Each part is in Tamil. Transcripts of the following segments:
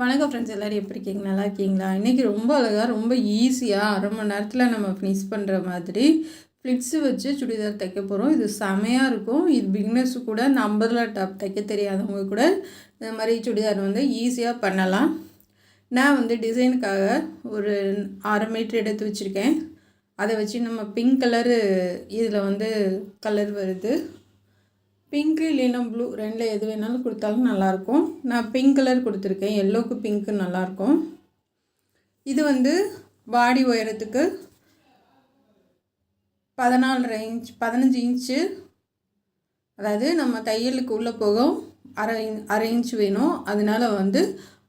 வணக்கம் ஃப்ரெண்ட்ஸ், எல்லோரும் எப்படி இருக்கீங்க? நல்லா இருக்கீங்களா? இன்றைக்கி ரொம்ப அழகாக ரொம்ப ஈஸியாக அரை மணி நேரத்தில் நம்ம ஃபினிஷ் பண்ணுற மாதிரி ஃப்ளிட்ஸு வச்சு சுடிதார் தைக்க போகிறோம். இது செமையாக இருக்கும். இது பிகினர்ஸு கூட இந்த அம்பர்லா டாப் தைக்க தெரியாதவங்க கூட இந்த மாதிரி சுடிதார் ஈஸியாக பண்ணலாம். நான் டிசைனுக்காக ஒரு 1/2 மீட்டர் எடுத்து வச்சுருக்கேன். அதை வச்சு நம்ம பிங்க் கலரு இதில் கலர் வருது. பிங்க்கு இல்லைன்னா ப்ளூ ரெண்டில் எது வேணாலும் கொடுத்தாலும் நல்லாயிருக்கும். நான் பிங்க் கலர் கொடுத்துருக்கேன். எல்லோவுக்கு பிங்க்கு நல்லாயிருக்கும். இது பாடி உயரத்துக்கு 14 இன்ச் 15 இன்ச்சு, அதாவது நம்ம தையலுக்கு உள்ளே போகும் அரை இன்ச் வேணும். அதனால்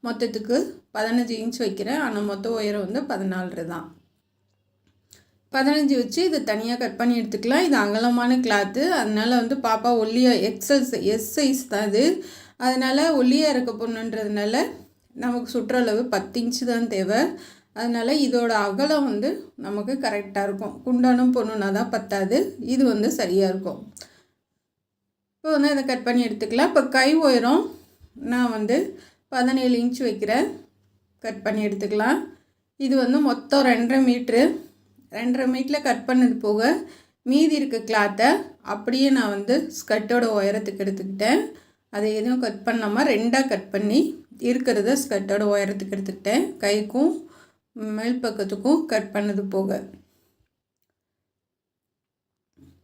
மொத்தத்துக்கு 15 இன்ச் வைக்கிறேன். ஆனால் மொத்த உயரம் 14 தான். 15 வச்சு இதை தனியாக கட் பண்ணி எடுத்துக்கலாம். இது அகலமான கிளாத்து, அதனால் பாப்பா ஒல்லியாக எஸ் சைஸ் தான் இது. அதனால் ஒல்லியாக இருக்க பொண்ணுன்றதுனால நமக்கு சுற்றளவு 10 இன்ச்சு தான் தேவை. அதனால் இதோட அகலம் நமக்கு கரெக்டாக இருக்கும். குண்டான பொண்ணுன்னா தான் பத்தாது. இது சரியாக இருக்கும். இப்போ இதை கட் பண்ணி எடுத்துக்கலாம். இப்போ கை உயரம் நான் 17 இன்ச் வைக்கிறேன். கட் பண்ணி எடுத்துக்கலாம். இது மொத்தம் 2.5 மீட்ரு. 2.5 மீட்டரில் கட் பண்ணது போக மீதி இருக்க கிளாத்தை அப்படியே நான் ஸ்கர்ட்டோட உயரத்துக்கு எடுத்துக்கிட்டேன். அதை எதுவும் கட் பண்ணாமல் 2ஆக கட் பண்ணி இருக்கிறத ஸ்கர்ட்டோட உயரத்துக்கு எடுத்துக்கிட்டேன். கைக்கும் மேல் பக்கத்துக்கும் கட் பண்ணது போக.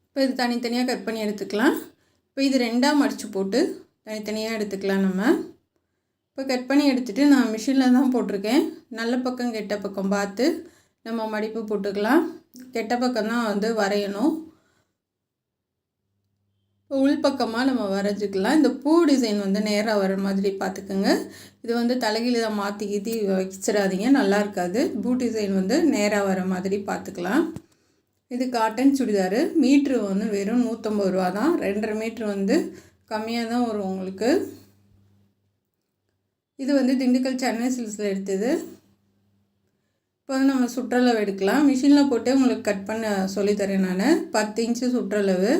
இப்போ இது தனித்தனியாக கட் பண்ணி எடுத்துக்கலாம். இப்போ இது 2ஆக மடித்து போட்டு தனித்தனியாக எடுத்துக்கலாம். நம்ம இப்போ கட் பண்ணி எடுத்துகிட்டு நான் மிஷினில் தான் போட்டிருக்கேன். நல்ல பக்கம் கெட்ட பக்கம் பார்த்து நம்ம மடிப்பு போட்டுக்கலாம். கெட்ட பக்கம் தான் வரையணும். உள் பக்கமாக நம்ம வரைஞ்சிக்கலாம். இந்த பூ டிசைன் நேராக வர மாதிரி பார்த்துக்கோங்க. இது தலைகீழ தான் மாற்றி கீத்தி வச்சிடாதீங்க, நல்லா இருக்காது. பூ டிசைன் நேராக வர மாதிரி பார்த்துக்கலாம். இது காட்டன் சுடிதார். மீட்ரு வெறும் 150 ரூபா தான். 2.5 மீட்ரு கம்மியாக தான் வரும் உங்களுக்கு. இது திண்டுக்கல் சென்னை சில்க்ஸில் எடுத்தது. இப்போ நம்ம சுற்றளவு எடுக்கலாம். மிஷினில் போட்டு உங்களுக்கு கட் பண்ண சொல்லித்தரேன். நான் 10 இன்ச்சு சுற்றளவு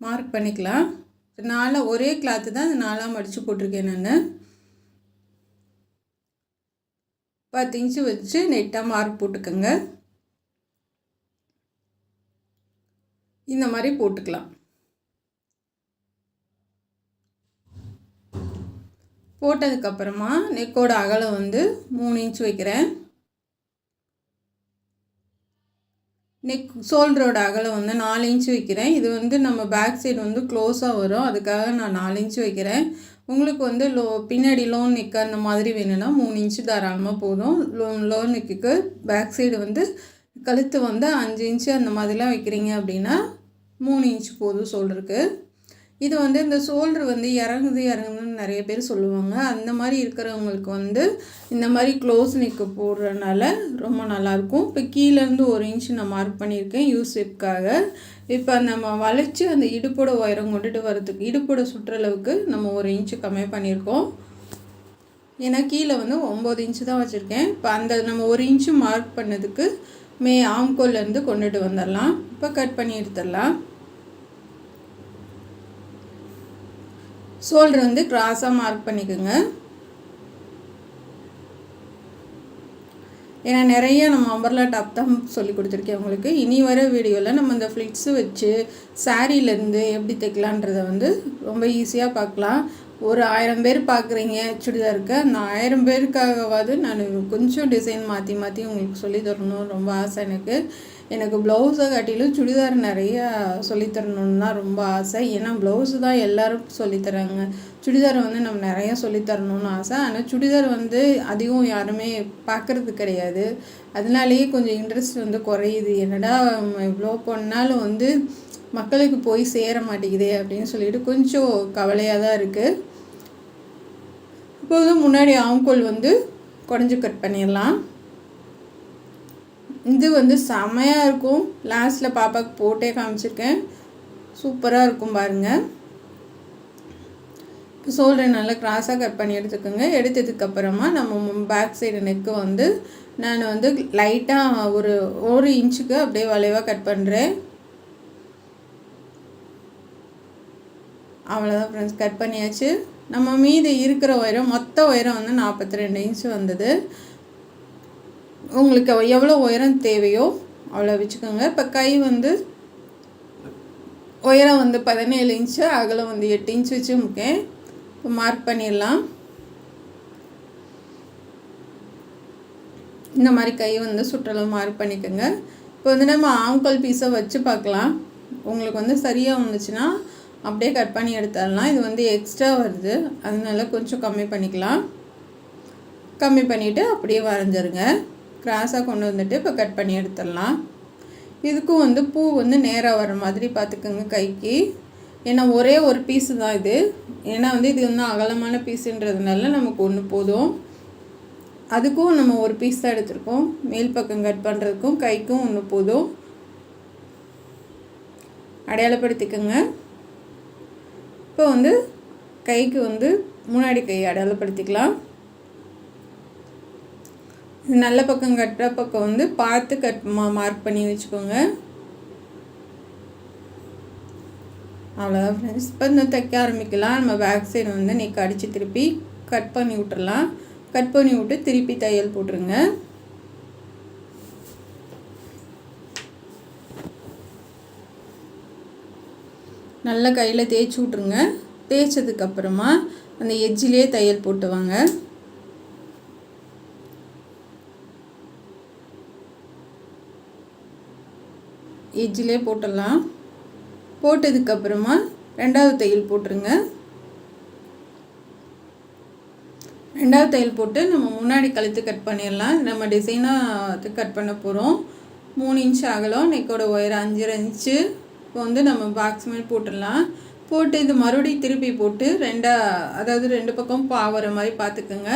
மார்க் பண்ணிக்கலாம். ஒரே கிளாத்து தான் அது 4ஆக மடித்து போட்டிருக்கேன். நான் 10 இன்ச்சு வச்சு நெட்டாக மார்க் போட்டுக்கோங்க. இந்த மாதிரி போட்டுக்கலாம். போட்டதுக்கப்புறமா நெக்கோட அகலம் 3 இன்ச் வைக்கிறேன். நெக் ஷோல்டரோட அகலம் 4 இன்ச்சு வைக்கிறேன். இது நம்ம பேக் சைடு க்ளோஸாக வரும். அதுக்காக நான் 4 இன்ச்சு வைக்கிறேன். உங்களுக்கு பின்னாடி லோன் நெக் அந்த மாதிரி வேணும்னா 3 இன்ச்சு தாராளமாக போதும். லோன் நெக்குக்கு பேக் சைடு கழுத்து 5 இன்ச்சு அந்த மாதிரிலாம் வைக்கிறீங்க அப்படின்னா 3 இன்ச்சு போதும் ஷோல்டருக்கு. இது இந்த ஷோல்டர் இறங்குதுன்னு நிறைய பேர் சொல்லுவாங்க. அந்த மாதிரி இருக்கிறவங்களுக்கு இந்த மாதிரி க்ளோஸ் நெக்கு போடுறதுனால ரொம்ப நல்லாயிருக்கும். இப்போ கீழேருந்து 1 இன்ச்சு நான் மார்க் பண்ணியிருக்கேன் யூசேப்காக. இப்போ நம்ம வளைச்சி அந்த இடுப்போட உயரம் கொண்டுட்டு வரதுக்கு இடுப்போட சுற்றளவுக்கு நம்ம 1 இன்ச்சு கம்மி பண்ணியிருக்கோம். ஏன்னா கீழே 9 இன்ச்சு தான் வச்சுருக்கேன். இப்போ அந்த நம்ம 1 இன்ச்சு மார்க் பண்ணதுக்கு ஆம்கோல்லேருந்து கொண்டுட்டு வந்துடலாம். இப்போ கட் பண்ணி எடுத்துடலாம். ஷோல்டர் கிராஸாக மார்க் பண்ணிக்கோங்க. ஏன்னா நிறைய நம்ம அம்பர்லா டாப் தான் சொல்லி கொடுத்துருக்கேன் உங்களுக்கு. இனி வர வீடியோவில் நம்ம இந்த ஃப்ளிட்ஸு வச்சு சாரீலேருந்து எப்படி தைக்கலான்றதை ரொம்ப ஈஸியாக பார்க்கலாம். ஒரு 1000 பேர் பார்க்குறீங்க சுடிதாருக்கு. அந்த 1000 பேருக்காகவாது நான் கொஞ்சம் டிசைன் மாற்றி மாற்றி உங்களுக்கு சொல்லி தரணும் ரொம்ப ஆசை எனக்கு ப்ளவுஸை காட்டிலும் சுடிதார் நிறையா சொல்லித்தரணுன்னு தான் ரொம்ப ஆசை. ஏன்னா ப்ளவுஸு தான் எல்லோரும் சொல்லித்தராங்க. சுடிதார் நம்ம நிறையா சொல்லித்தரணுன்னு ஆசை. ஆனால் சுடிதார் அதிகம் யாருமே பார்க்குறது கிடையாது. அதனாலேயே கொஞ்சம் இன்ட்ரெஸ்ட் குறையுது. என்னடா இவ்வளோ பண்ணாலும் மக்களுக்கு போய் சேர மாட்டேங்குதே அப்படின்னு சொல்லிட்டு கொஞ்சம் கவலையாக தான் இருக்குது. இப்போது முன்னாடி ஆம்கோல் குடஞ்சி கட் பண்ணிடலாம். இது செமையாக இருக்கும். லாஸ்ட்டில் பாப்பாவுக்கு போட்டே காமிச்சிருக்கேன். சூப்பராக இருக்கும் பாருங்கள். இப்போ ஷோல்டர் நல்லா கிராஸாக கட் பண்ணி எடுத்துக்கோங்க. எடுத்ததுக்கப்புறமா நம்ம பேக் சைடு நெக்கு நான் லைட்டாக ஒரு இன்ச்சுக்கு அப்படியே வளைவாக கட் பண்ணுறேன். அவ்வளோதான் ஃப்ரெண்ட்ஸ், கட் பண்ணியாச்சு. நம்ம மீதி இருக்கிற உயரம் மொத்த உயரம் வந்து 42 இன்ச்சு வந்தது. உங்களுக்கு எவ்வளோ உயரம் தேவையோ அவ்வளோ வச்சுக்கோங்க. இப்போ கை வந்து உயரம் வந்து 17 இன்ச்சு, அகலம் வந்து 8 இன்ச்சு வச்சுருக்கேன். இப்போ மார்க் பண்ணிடலாம். இந்த மாதிரி கை வந்து சுற்றளவு மார்க் பண்ணிக்கோங்க. இப்போ வந்து நம்ம ஆம்கோல் பீஸை வச்சு பார்க்கலாம். உங்களுக்கு வந்து சரியாக வந்துச்சுன்னா அப்படியே கட் பண்ணி எடுத்துடலாம். இது வந்து எக்ஸ்ட்ரா வருது, அதனால கொஞ்சம் கம்மி பண்ணிக்கலாம். கம்மி பண்ணிவிட்டு அப்படியே வரைஞ்சிருங்க. கிராஸாக கொண்டு வந்துட்டு இப்போ கட் பண்ணி எடுத்துடலாம். இதுக்கும் வந்து பூ வந்து நேராக வர மாதிரி பார்த்துக்கோங்க கைக்கு. ஏன்னா ஒரே ஒரு பீஸு தான் இது. ஏன்னா வந்து இது வந்து அகலமான பீஸுன்றதுனால நமக்கு ஒன்று போதும். அதுக்கும் நம்ம ஒரு பீஸ் தான் எடுத்துருக்கோம். மேல் பக்கம் கட் பண்ணுறதுக்கும் கைக்கும் ஒன்று போதும். அடையாளப்படுத்திக்கோங்க. இப்போ வந்து கைக்கு வந்து முன்னாடி கை அடையாளப்படுத்திக்கலாம். நல்ல பக்கம் கட்டுற பக்கம் வந்து பார்த்து மார்க் பண்ணி வச்சுக்கோங்க. அவ்வளோதான் ஃப்ரெண்ட்ஸ். இப்போ இந்த தைக்க ஆரம்பிக்கலாம். நம்ம பேக் சைடு வந்து நெக் அடித்து திருப்பி கட் பண்ணி விட்டுறலாம். கட் பண்ணி விட்டு திருப்பி தையல் போட்டுருங்க. நல்லா கையில் தேய்ச்சி விட்ருங்க. தேய்ச்சதுக்கப்புறமா அந்த எட்ஜிலே தையல் போட்டு வாங்க. எட்ஜிலே போட்டுடலாம். போட்டதுக்கப்புறமா ரெண்டாவது தையல் போட்டுருங்க. ரெண்டாவது தையல் போட்டு நம்ம முன்னாடி கழுத்து கட் பண்ணிடலாம். நம்ம டிசைனாக கட் பண்ண போகிறோம். 3 இன்ச்சு அகலம், நெக்கோட உயரம் 5 இன்ச்சு. இப்போ வந்து நம்ம பாக்ஸ் மாதிரி போட்டுடலாம். போட்டு இது மறுபடியும் திருப்பி போட்டு அதாவது 2 பக்கம் பாவற மாதிரி பார்த்துக்குங்க.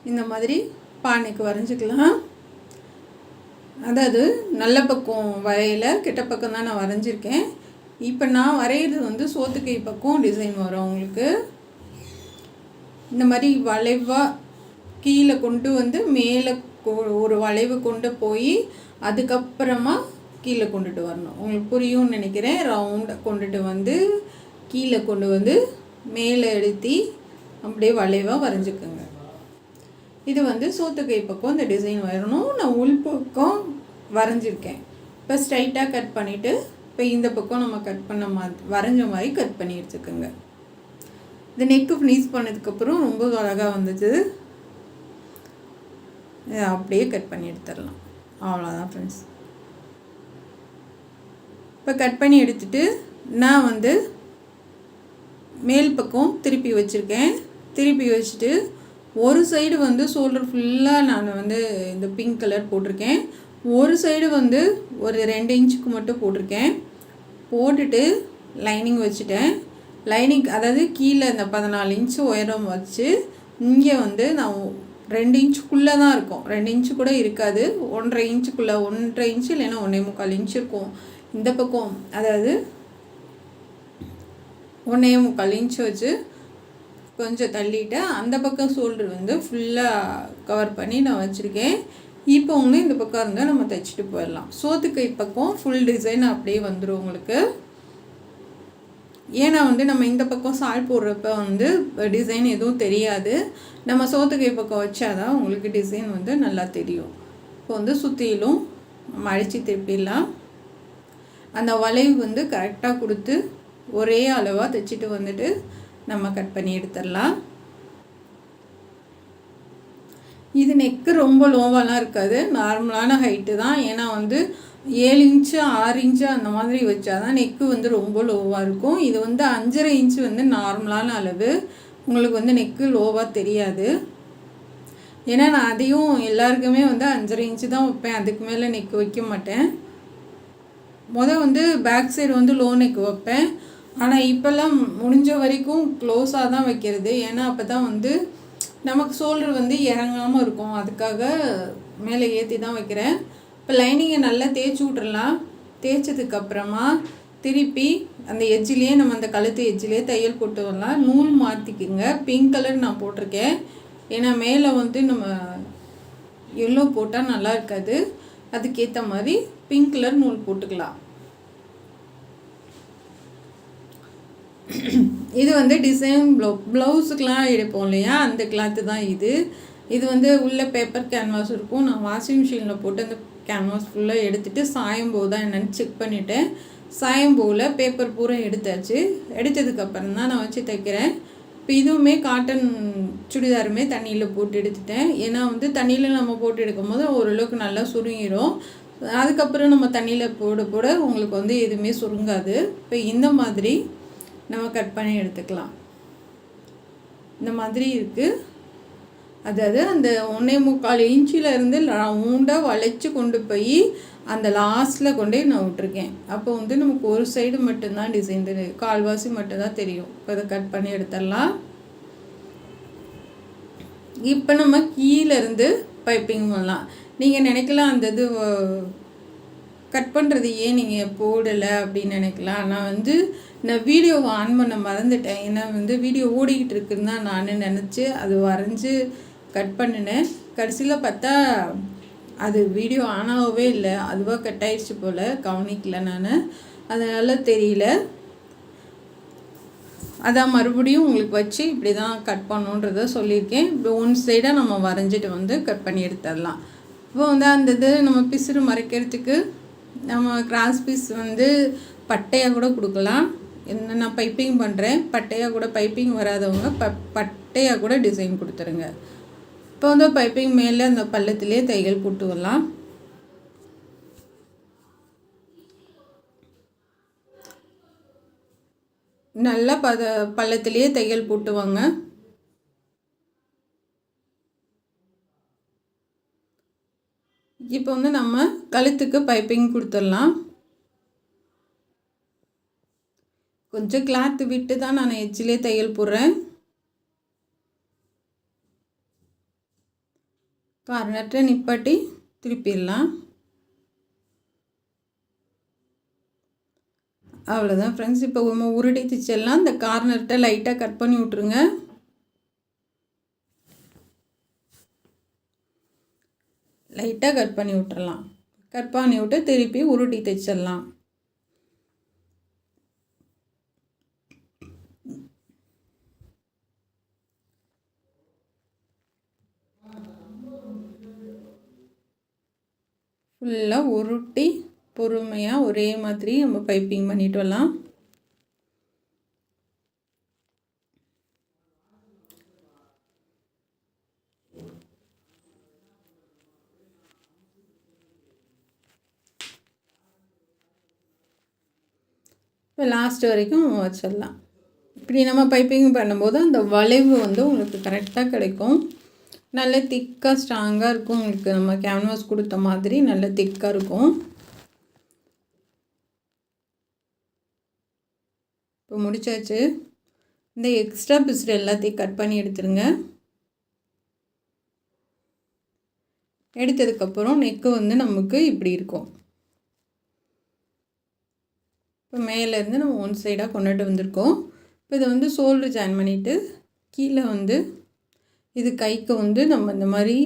இந்த மாதிரி பானைக்கு வரைஞ்சிக்கலாம். அதாவது நல்ல பக்கம் வரையில, கிட்ட பக்கம் தான் நான் வரைஞ்சிருக்கேன். இப்போ நான் வரைகிறது வந்து சோத்துக்கை பக்கம் டிசைன் வரும். உங்களுக்கு இந்த மாதிரி வளைவாக கீழே கொண்டு வந்து மேலே ஒரு வளைவு கொண்டு போய் அதுக்கப்புறமா கீழே கொண்டுட்டு வரணும். உங்களுக்கு புரியும்னு நினைக்கிறேன். ரவுண்டாக கொண்டுட்டு வந்து கீழே கொண்டு வந்து மேலே எடுத்தி அப்படியே வளைவாக வரைஞ்சிக்கோங்க. இது வந்து சோத்துக்கை பக்கம் இந்த டிசைன் வரணும். நான் உள் பக்கம் வரைஞ்சிருக்கேன். இப்போ ஸ்ட்ரைட்டாக கட் பண்ணிவிட்டு இப்போ இந்த பக்கம் நம்ம கட் பண்ண மாதிரி வரைஞ்ச மாதிரி கட் பண்ணி எடுத்துக்கோங்க. இது நெக்கு ஃபினிஷ் பண்ணதுக்கப்புறம் ரொம்ப அழகாக வந்துச்சு. இதை அப்படியே கட் பண்ணி எடுத்துடலாம். அவ்வளோதான் ஃப்ரெண்ட்ஸ். இப்போ கட் பண்ணி எடுத்துகிட்டு நான் வந்து மேல் பக்கம் திருப்பி வச்சுருக்கேன். திருப்பி வச்சுட்டு ஒரு சைடு வந்து ஷோல்டர் ஃபுல்லாக நான் வந்து இந்த பிங்க் கலர் போட்டிருக்கேன். ஒரு சைடு வந்து ஒரு 2 இன்ச்சுக்கு மட்டும் போட்டிருக்கேன். போட்டுட்டு லைனிங் வச்சுட்டேன். லைனிங் அதாவது கீழே இந்த 14 இன்ச்சு உயரம் வச்சு இங்கே வந்து நான் 2 இன்ச்சுக்குள்ளே தான் இருக்கும். 2 இன்ச்சு கூட இருக்காது. 1.5 இன்ச்சுக்குள்ளே 1.5 இன்ச்சு இல்லைன்னா 1.25 இன்ச்சு இருக்கும். இந்த பக்கம் அதாவது 1.25 இன்ச்சு வச்சு கொஞ்சம் தள்ளிவிட்டு அந்த பக்கம் ஷோல்டர் வந்து ஃபுல்லாக கவர் பண்ணி நான் வச்சுருக்கேன். இப்போ வந்து இந்த பக்கம் இருந்தால் நம்ம தைச்சிட்டு போயிடலாம். சோத்துக்கை பக்கம் ஃபுல் டிசைன் அப்படியே வந்துடும் உங்களுக்கு. ஏன்னா வந்து நம்ம இந்த பக்கம் சால் போடுறப்ப வந்து டிசைன் எதுவும் தெரியாது. நம்ம சோத்துக்கை பக்கம் வச்சாதான் உங்களுக்கு டிசைன் வந்து நல்லா தெரியும். இப்போ வந்து சுற்றிலும் நம்ம அடித்து திருப்பிடலாம். அந்த வளைவு வந்து கரெக்டாக கொடுத்து ஒரே அளவாக தைச்சிட்டு வந்துட்டு நம்ம கட் பண்ணி எடுத்துடலாம். இது நெக்கு ரொம்ப லோவாலாம் இருக்காது, நார்மலான ஹைட்டு தான். ஏன்னா வந்து 7 இன்ச்சு 6 இன்ச்சு அந்த மாதிரி வச்சா தான் நெக்கு வந்து ரொம்ப லோவாக இருக்கும். இது வந்து 5.5 இன்ச்சு வந்து நார்மலான அளவு. உங்களுக்கு வந்து நெக்கு லோவாக தெரியாது. ஏன்னா நான் அதையும் எல்லாருக்குமே வந்து 5.5 இன்ச்சு தான் வைப்பேன். அதுக்கு மேலே நெக்கு வைக்க மாட்டேன். வந்து பேக் சைடு வந்து லோ நெக் வைப்பேன். ஆனால் இப்போல்லாம் முடிஞ்ச வரைக்கும் க்ளோஸாக தான் வைக்கிறது. ஏன்னா அப்போ தான் வந்து நமக்கு ஷோல்டர் வந்து இறங்காமல் இருக்கும். அதுக்காக மேலே ஏற்றி தான் வைக்கிறேன். இப்போ லைனிங்கை நல்லா தேய்ச்சி விட்றலாம். தேய்ச்சதுக்கப்புறமா திருப்பி அந்த எட்ஜிலேயே நம்ம அந்த கழுத்து எட்ஜிலே தையல் போட்டு வரலாம். நூல் மாற்றிக்குங்க. பிங்க் கலர் நான் போட்டிருக்கேன். ஏன்னா மேலே வந்து நம்ம எல்லோ போட்டால் நல்லா இருக்காது. அதுக்கேற்ற மாதிரி பிங்க் கலர் நூல் போட்டுக்கலாம். இது வந்து டிசைன் ப்ளவுஸுக்கெலாம் எடுப்போம் இல்லையா, அந்த கிளாத்து தான் இது. இது வந்து உள்ள பேப்பர் கேன்வாஸ் இருக்கும். நான் வாஷிங் மிஷினில் போட்டு அந்த கேன்வாஸ் ஃபுல்லாக எடுத்துகிட்டு சாயம் போகுதா என்னென்னு செக் பண்ணிவிட்டேன். சாயம் போகல, பேப்பர் பூரா எடுத்தாச்சு. எடுத்ததுக்கப்புறம் தான் நான் வச்சு தைக்கிறேன். இப்போ இதுவுமே காட்டன் சுடிதாருமே தண்ணியில் போட்டு எடுத்துட்டேன். ஏன்னா வந்து தண்ணியில் நம்ம போட்டு எடுக்கும் போது ஓரளவுக்கு நல்லா சுருங்கிடும். அதுக்கப்புறம் நம்ம தண்ணியில் போட போட உங்களுக்கு வந்து எதுவுமே சுருங்காது. இப்போ இந்த மாதிரி நம்ம கட் பண்ணி எடுத்துக்கலாம். இந்த மாதிரி இருக்குது. அதாவது அந்த 1.25 இன்ச்சிலேருந்து ரவுண்டாக வளைச்சி கொண்டு போய் அந்த லாஸ்ட்டில் கொண்டு நான் விட்ருக்கேன். அப்போ வந்து நமக்கு ஒரு சைடு மட்டும்தான் டிசைன் தெரியும், கால்வாசி மட்டும்தான் தெரியும். இப்போ இதை கட் பண்ணி எடுத்துடலாம். இப்போ நம்ம கீழேருந்து பைப்பிங் பண்ணலாம். நீங்கள் நினைக்கலாம் அந்த இது கட் பண்ணுறது ஏன் நீங்கள் போடலை அப்படின்னு நினைக்கலாம். நான் வீடியோவை ஆன் பண்ண மறந்துட்டேன். ஏன்னா வந்து வீடியோ ஓடிக்கிட்டு இருக்குன்னு தான் நான் நினச்சி அது வரைஞ்சி கட் பண்ணினேன். கடைசியில் பார்த்தா அது வீடியோ ஆன் ஆகவே இல்லை, அதுவாக கட் ஆகிடுச்சு போல், கவனிக்கல நான், அதனால் தெரியல. அதான் மறுபடியும் உங்களுக்கு வச்சு இப்படி தான் கட் பண்ணுன்றதை சொல்லியிருக்கேன். இப்போ ஒன் சைடாக நம்ம வரைஞ்சிட்டு வந்து கட் பண்ணி எடுத்துடலாம். இப்போ வந்து அந்த இது நம்ம பிசுறு மறைக்கிறதுக்கு நம்ம கிராஸ் பீஸ் வந்து பட்டையாக கூட கொடுக்கலாம். என்ன நான் பைப்பிங் பண்ணுறேன், பட்டையாக கூட பைப்பிங் வராதவங்க பட்டையாக கூட டிசைன் கொடுத்துருங்க. இப்போ வந்து பைப்பிங் மேலே அந்த பள்ளத்திலே தையல் போட்டு வரலாம். நல்லா பள்ளத்திலேயே தையல் போட்டுவாங்க. இப்போ வந்து நம்ம கழுத்துக்கு பைப்பிங் கொடுத்துடலாம். கொஞ்சம் கிளாத்து விட்டு தான் நான் எட்ஜிலே தையல் போடுறேன். கார்னர்ட்ட நிப்பாட்டி திருப்பிடலாம். அவ்வளோதான் ஃப்ரெண்ட்ஸ். இப்போ நம்ம உருட்டி தைச்சிடலாம். இந்த கார்னர்ட்ட லைட்டாக கட் பண்ணி விட்ருங்க. லைட்டாக கட் பண்ணி விட்டுறலாம். கட் பண்ணி விட்டு திருப்பி உருட்டி தைச்சிடலாம். ஃபுல்லாக உருட்டி பொறுமையாக ஒரே மாதிரி நம்ம பைப்பிங் பண்ணிட்டு வரலாம். இப்போ லாஸ்ட் வரைக்கும் வச்சிடலாம். இப்படி நம்ம பைப்பிங் பண்ணும்போது அந்த வளைவு வந்து உங்களுக்கு கரெக்டாக கிடைக்கும். நல்ல திக்காக ஸ்ட்ராங்காக இருக்கும். உங்களுக்கு நம்ம கேன்வாஸ் கொடுத்த மாதிரி நல்ல திக்காக இருக்கும். இப்போ முடிச்சாச்சு. இந்த எக்ஸ்ட்ரா பிஸ்டு எல்லாத்தையும் கட் பண்ணி எடுத்துருங்க. எடுத்ததுக்கப்புறம் நெக்கு வந்து நமக்கு இப்படி இருக்கும். இப்போ மேலேருந்து நம்ம ஒன் சைடாக கொண்டுட்டு வந்திருக்கோம். இப்போ இதை வந்து ஷோல்டர் ஜாயின் பண்ணிவிட்டு கீழே வந்து இது கைக்கு வந்து நம்ம இந்த மாதிரி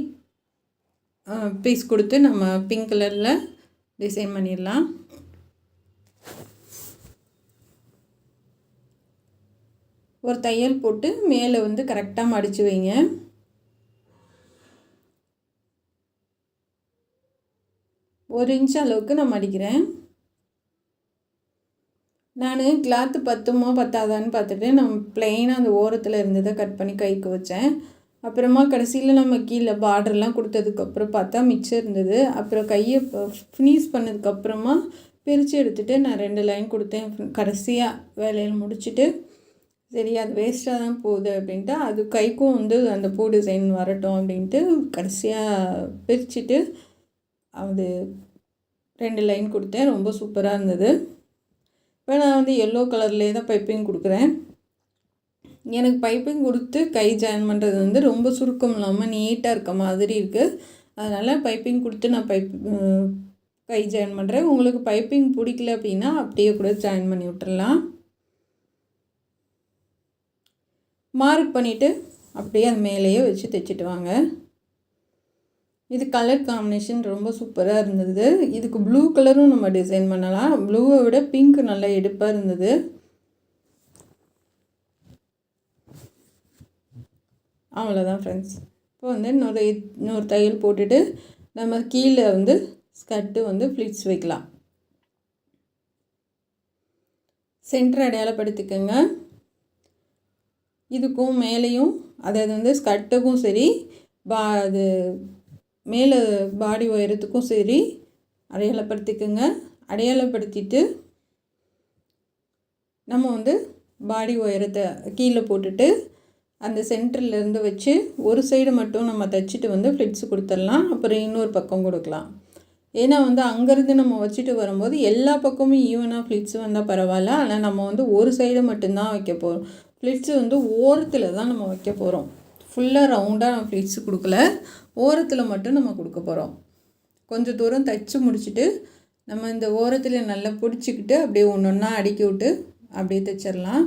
பீஸ் கொடுத்து நம்ம பிங்க் கலரில் டிசைன் பண்ணிடலாம். ஒரு தையல் போட்டு மேலே வந்து கரெக்டாக மடித்து வைங்க. ஒரு இன்ச் அளவுக்கு நான் மடிக்கிறேன். நான் கிளாத்து பத்துமோ பத்தாதான்னு பார்த்துட்டு நம்ம ப்ளெயினாக அந்த ஓரத்தில் இருந்ததை கட் பண்ணி கைக்கு வச்சேன். அப்புறமா கடைசியில் நம்ம கீழே பார்டர்லாம் கொடுத்ததுக்கப்புறம் பார்த்தா மிச்சம் இருந்தது. அப்புறம் கையை ஃபினிஷ் பண்ணதுக்கப்புறமா பிரித்து எடுத்துகிட்டு நான் 2 லைன் கொடுத்தேன். கடைசியாக வேலையில் முடிச்சுட்டு சரி அது வேஸ்ட்டாக தான் போகுது அப்படின்ட்டு அது கைக்கும் வந்து அந்த பூ டிசைன் வரட்டும் அப்படின்ட்டு கடைசியாக பிரிச்சுட்டு அது 2 லைன் கொடுத்தேன். ரொம்ப சூப்பராக இருந்தது. இப்போ நான் வந்து எல்லோ கலர்லேயே தான் பைப்பிங் கொடுக்குறேன். எனக்கு பைப்பிங் கொடுத்து கை ஜாயின் பண்ணுறது வந்து ரொம்ப சுருக்கம் இல்லாமல் நீட்டாக இருக்க மாதிரி இருக்குது. அதனால் பைப்பிங் கொடுத்து நான் கை ஜாயின் பண்ணுறேன். உங்களுக்கு பைப்பிங் பிடிக்கல அப்படின்னா அப்படியே கூட ஜாயின் பண்ணி விட்டுறலாம். மார்க் பண்ணிவிட்டு அப்படியே அது மேலேயே வச்சு தைச்சிட்டு வாங்க. இது கலர் காம்பினேஷன் ரொம்ப சூப்பராக இருந்தது. இதுக்கு ப்ளூ கலரும் நம்ம டிசைன் பண்ணலாம். ப்ளூவை விட பிங்க் நல்லா எடுப்பாக இருந்தது. அவ்வளோதான் ஃப்ரெண்ட்ஸ். இப்போ வந்து இன்னொரு தையல் போட்டுட்டு நம்ம கீழே வந்து ஸ்கர்ட்டு வந்து ஃப்ளிட்ஸ் வைக்கலாம். சென்டர் அடையாளப்படுத்திக்கோங்க. இதுக்கும் மேலேயும் அதாவது வந்து ஸ்கர்ட்டுக்கும் சரி அது மேலே பாடி உயரத்துக்கும் சரி அடையாளப்படுத்திக்கோங்க. அடையாளப்படுத்திட்டு நம்ம வந்து பாடி உயரத்தை கீழே போட்டுட்டு அந்த சென்டர்லேருந்து வச்சு ஒரு சைடு மட்டும் நம்ம தைச்சிட்டு வந்து ஃப்ளிட்ஸ் கொடுத்துடலாம். அப்புறம் இன்னொரு பக்கம் கொடுக்கலாம். ஏன்னா வந்து அங்கேருந்து நம்ம வச்சுட்டு வரும்போது எல்லா பக்கமும் ஈவனாக ஃப்ளிட்ஸ் வந்தால் பரவாயில்ல. ஆனால் நம்ம வந்து ஒரு சைடு மட்டும்தான் வைக்க போகிறோம். ஃப்ளிட்ஸு வந்து ஓரத்தில் தான் நம்ம வைக்க போகிறோம். ஃபுல்லாக ரவுண்டாக நம்ம ஃப்ளிட்ஸு கொடுக்கல, ஓரத்தில் மட்டும் நம்ம கொடுக்க போகிறோம். கொஞ்சம் தூரம் தைச்சி முடிச்சுட்டு நம்ம இந்த ஓரத்தில் நல்லா பிடிச்சிக்கிட்டு அப்படியே ஒன்று ஒன்றா அடுக்கி விட்டு அப்படியே தைச்சிடலாம்.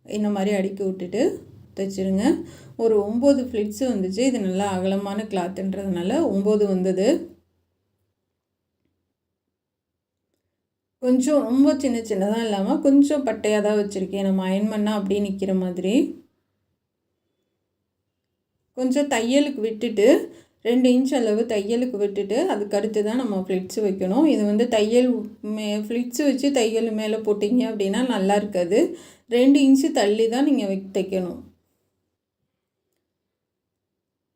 இந்த மாதிரி அடுக்கி விட்டுட்டு தைச்சிருங்க. ஒரு 9 ஃப்ளிட்ஸு வந்துச்சு. இது நல்லா அகலமான கிளாத்துன்றதுனால 9 வந்தது. கொஞ்சம் ரொம்ப சின்ன சின்னதாக இல்லாமல் கொஞ்சம் பட்டையாக தான் வச்சுருக்கேன். நம்ம அயன் பண்ணால் அப்படியே நிற்கிற மாதிரி. கொஞ்சம் தையலுக்கு விட்டுட்டு 2 இன்ச் அளவு தையலுக்கு விட்டுட்டு அதுக்கு அடுத்து தான் நம்ம ஃப்ளிட்ஸு வைக்கணும். இது வந்து தையல் ஃப்ளிட்ஸு வச்சு தையல் மேலே போட்டிங்க அப்படின்னா நல்லா இருக்காது. 2 இன்ச்சு தள்ளி தான் நீங்கள் தைக்கணும்.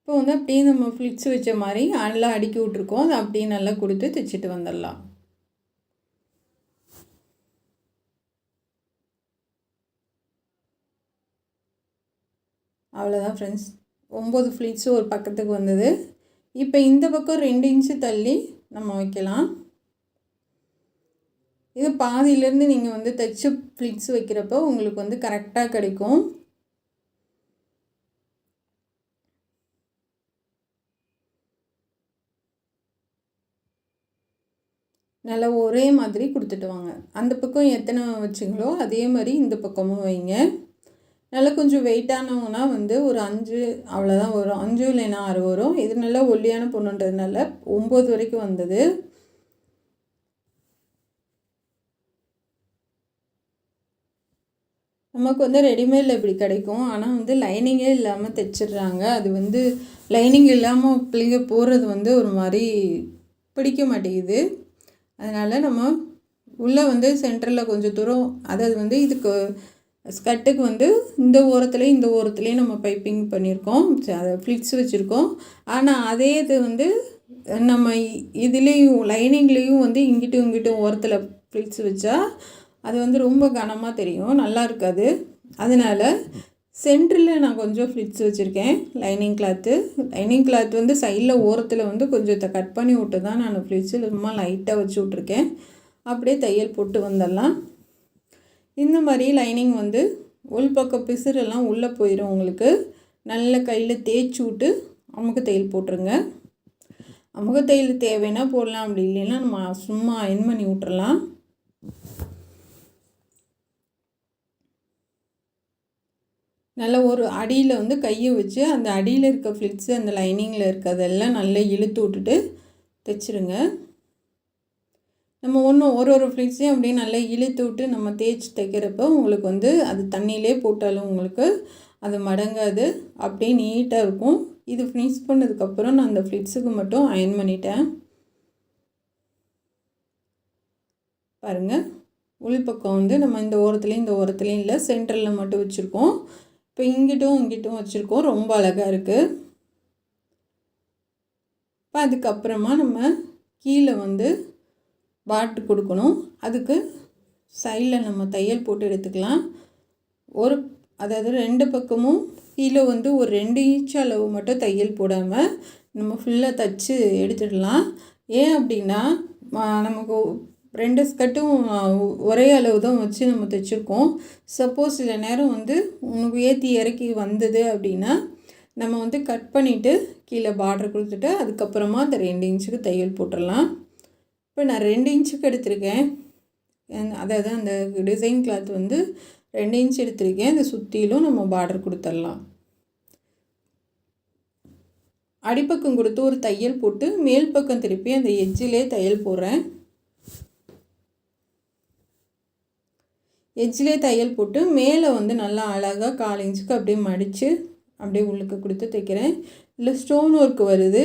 இப்போ வந்து அப்படியே நம்ம ஃப்ளிட்ஸ் வச்ச மாதிரி நல்லா அடுக்கி விட்ருக்கோம். அதை அப்படியே நல்லா கொடுத்து தைச்சிட்டு வந்துடலாம். அவ்வளோதான் ஃப்ரெண்ட்ஸ். 9 ஃப்ளிட்ஸு ஒரு பக்கத்துக்கு வந்தது. இப்போ இந்த பக்கம் 2 இன்ச்சு தள்ளி நம்ம வைக்கலாம். இது பாதியிலேருந்து நீங்கள் வந்து தைச்சி ஃப்ளிட்ஸ் வைக்கிறப்போ உங்களுக்கு வந்து கரெக்டாக கிடைக்கும். நல்லா ஒரே மாதிரி கொடுத்துட்டு வாங்க. அந்த பக்கம் எத்தனை வச்சிங்களோ அதே மாதிரி இந்த பக்கமும் வைங்க. நல்லா கொஞ்சம் வெயிட்டானவங்கன்னா வந்து ஒரு 5 அவ்வளோதான் வரும். 5 இல்லைன்னா 6 வரும். இது நல்லா ஒல்லியான பொண்ணுன்றதுனால 9 வரைக்கும் வந்தது. நமக்கு வந்து ரெடிமேடில் இப்படி கிடைக்கும். ஆனால் வந்து லைனிங்கே இல்லாமல் தைச்சிட்றாங்க. அது வந்து லைனிங் இல்லாமல் பிள்ளைங்க போடுறது வந்து ஒரு மாதிரி பிடிக்க மாட்டேங்குது. அதனால் நம்ம உள்ளே வந்து சென்டரில் கொஞ்சம் தூரம் அதாவது வந்து இதுக்கு ஸ்கர்ட்டுக்கு வந்து இந்த ஓரத்துலேயும் நம்ம பைப்பிங் பண்ணியிருக்கோம். அதை ஃப்ளிட்ஸ் வச்சுருக்கோம். ஆனால் அதே இது வந்து நம்ம இதுலேயும் லைனிங்லேயும் வந்து இங்கிட்டும் ஓரத்தில் ஃப்ளிட்ஸ் வச்சா அது வந்து ரொம்ப கனமாக தெரியும், நல்லா இருக்காது. அதனால் சென்டரில் நான் கொஞ்சம் ஃப்ளிட்ஸ் வச்சுருக்கேன். லைனிங் கிளாத்து வந்து சைடில் ஓரத்தில் வந்து கொஞ்சம் கட் பண்ணி விட்டு தான் நான் ஃப்ளிட்ஸில் சும்மா லைட்டாக வச்சு விட்ருக்கேன். அப்படியே தையல் போட்டு வந்துடலாம். இந்த மாதிரி லைனிங் வந்து உள்பக்கம் பிசுரெல்லாம் உள்ளே போயிடும். உங்களுக்கு நல்ல கையில் தேய்ச்சி விட்டு அமுக்கு தையல் போட்டுருங்க. அமுக்கு தையல் தேவைன்னா போடலாம், அப்படி இல்லைன்னா நம்ம சும்மா அயன் பண்ணி விட்டுறலாம். நல்லா ஒரு அடியில் வந்து கையை வச்சு அந்த அடியில் இருக்க ஃப்ளிட்ஸு அந்த லைனிங்கில் இருக்கிறதெல்லாம் நல்லா இழுத்து விட்டுட்டு தைச்சிருங்க. நம்ம ஒரு ஃப்ளிட்ஸையும் அப்படியே நல்லா இழுத்து விட்டு நம்ம தேய்ச்சி தைக்கிறப்போ உங்களுக்கு வந்து அது தண்ணியிலே போட்டாலும் உங்களுக்கு அது மடங்காது, அப்படியே நீட்டாக இருக்கும். இது ஃபினிஷ் பண்ணதுக்கப்புறம் நான் அந்த ஃப்ளிட்ஸுக்கு மட்டும் அயன் பண்ணிட்டேன். பாருங்கள், உள்பக்கம் வந்து நம்ம இந்த ஓரத்துலேயும் இல்லை, சென்டரில் மட்டும் வச்சுருக்கோம். இப்போ இங்கிட்டும் வச்சுருக்கோம். ரொம்ப அழகாக இருக்குது. இப்போ அதுக்கப்புறமா நம்ம கீழே வந்து பாட்டு கொடுக்கணும். அதுக்கு சைடில் நம்ம தையல் போட்டு எடுத்துக்கலாம். அதாவது 2 பக்கமும் கீழே வந்து ஒரு 2 இன்ச் அளவு மட்டும் தையல் போடாமல் நம்ம ஃபுல்லாக தைச்சி எடுத்துடலாம். ஏன் அப்படின்னா நமக்கு 2 ஸ்கர்ட்டும் ஒரே அளவு தான் வச்சு நம்ம தைச்சிருக்கோம். சப்போஸ் சில நேரம் வந்து உனக்கு ஏற்றி இறக்கி வந்தது அப்படின்னா நம்ம வந்து கட் பண்ணிவிட்டு கீழே பார்டர் கொடுத்துட்டு அதுக்கப்புறமா அந்த 2 இன்ச்சுக்கு தையல் போட்டுடலாம். இப்போ நான் 2 இன்ச்சுக்கு எடுத்திருக்கேன். அதாவது அந்த டிசைன் கிளாத் வந்து 2 இன்ச் எடுத்திருக்கேன். இந்த சுற்றிலும் நம்ம பார்டர் கொடுத்துடலாம். அடிப்பக்கம் கொடுத்து ஒரு தையல் போட்டு மேல் பக்கம் திருப்பி அந்த எட்ஜிலே தையல் போடுறேன். எட்ஜ்லேயே தையல் போட்டு மேலே வந்து நல்லா அழகாக 1/4 இன்ச்சுக்கு அப்படியே மடித்து அப்படியே உள்ளுக்கு கொடுத்து தைக்கிறேன். இதில் ஸ்டோன் ஒர்க் வருது.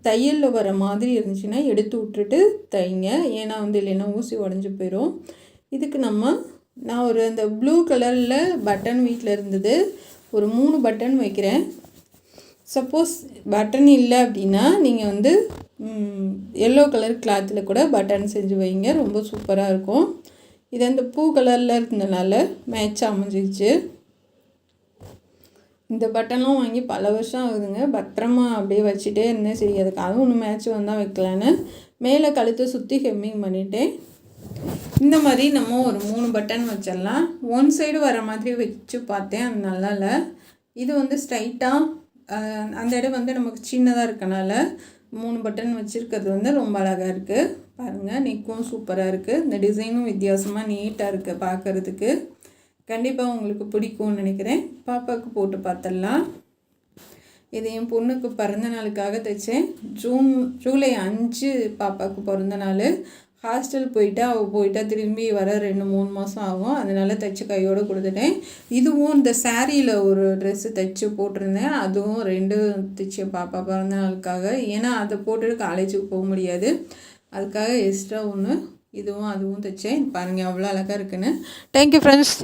தையலில் வர மாதிரி இருந்துச்சுன்னா எடுத்து விட்டுட்டு தைங்க, ஏன்னா வந்து இல்லைன்னா ஊசி உடஞ்சி போயிடும். இதுக்கு நான் ஒரு அந்த ப்ளூ கலரில் பட்டன் வீட்டில் இருந்தது, ஒரு 3 பட்டன் வைக்கிறேன். சப்போஸ் பட்டன் இல்லை அப்படின்னா நீங்கள் வந்து எல்லோ கலர் கிளாத்தில் கூட பட்டன் செஞ்சு வைங்க, ரொம்ப சூப்பராக இருக்கும். இது அந்த பூ கலரில் இருந்தனால மேட்சாக அமைஞ்சிச்சு. இந்த பட்டன்லாம் வாங்கி பல வருஷம் ஆகுதுங்க, பத்திரமா அப்படியே வச்சுட்டே இருந்தேன். சரி அதுக்காக ஒன்று மேட்ச் வந்தால் வைக்கலான்னு மேலே கழுத்தை சுற்றி ஹெம்மிங் பண்ணிவிட்டேன். இந்த மாதிரி நம்ம ஒரு 3 பட்டன் வச்சிடலாம். ஒன் சைடு வர மாதிரி வச்சு பார்த்தேன், அது நல்லா இல்லை. இது வந்து ஸ்ட்ரைட்டாக அந்த இடம் வந்து நமக்கு சின்னதாக இருக்கனால 3 பட்டன் வச்சுருக்கிறது வந்து ரொம்ப அழகாக இருக்குது. பாருங்கள், நெக்கும் சூப்பராக இருக்குது. இந்த டிசைனும் வித்தியாசமாக நீட்டாக இருக்குது பார்க்குறதுக்கு. கண்டிப்பாக உங்களுக்கு பிடிக்கும்னு நினைக்கிறேன். பாப்பாவுக்கு போட்டு பார்த்துடலாம். இது என் பொண்ணுக்கு பிறந்த நாளுக்காக தைச்சேன். ஜூலை 5 பாப்பாவுக்கு பிறந்த நாள். ஹாஸ்டல் அவள் போயிட்டா திரும்பி வர 2-3 மாதம் ஆகும். அதனால் தைச்சி கையோடு கொடுத்துட்டேன். இதுவும் இந்த சாரியில் ஒரு ட்ரெஸ்ஸு தைச்சி போட்டிருந்தேன், அதுவும் 2 தைச்சேன் பாப்பா பிறந்த நாளுக்காக. ஏன்னா அதை போட்டுட்டு காலேஜுக்கு போக முடியாது, அதுக்காக எக்ஸ்ட்ரா ஒன்று இதுவும் அதுவும் தைச்சேன். பாருங்கள் அவ்வளோ அழகாக இருக்குன்னு. Thank you friends.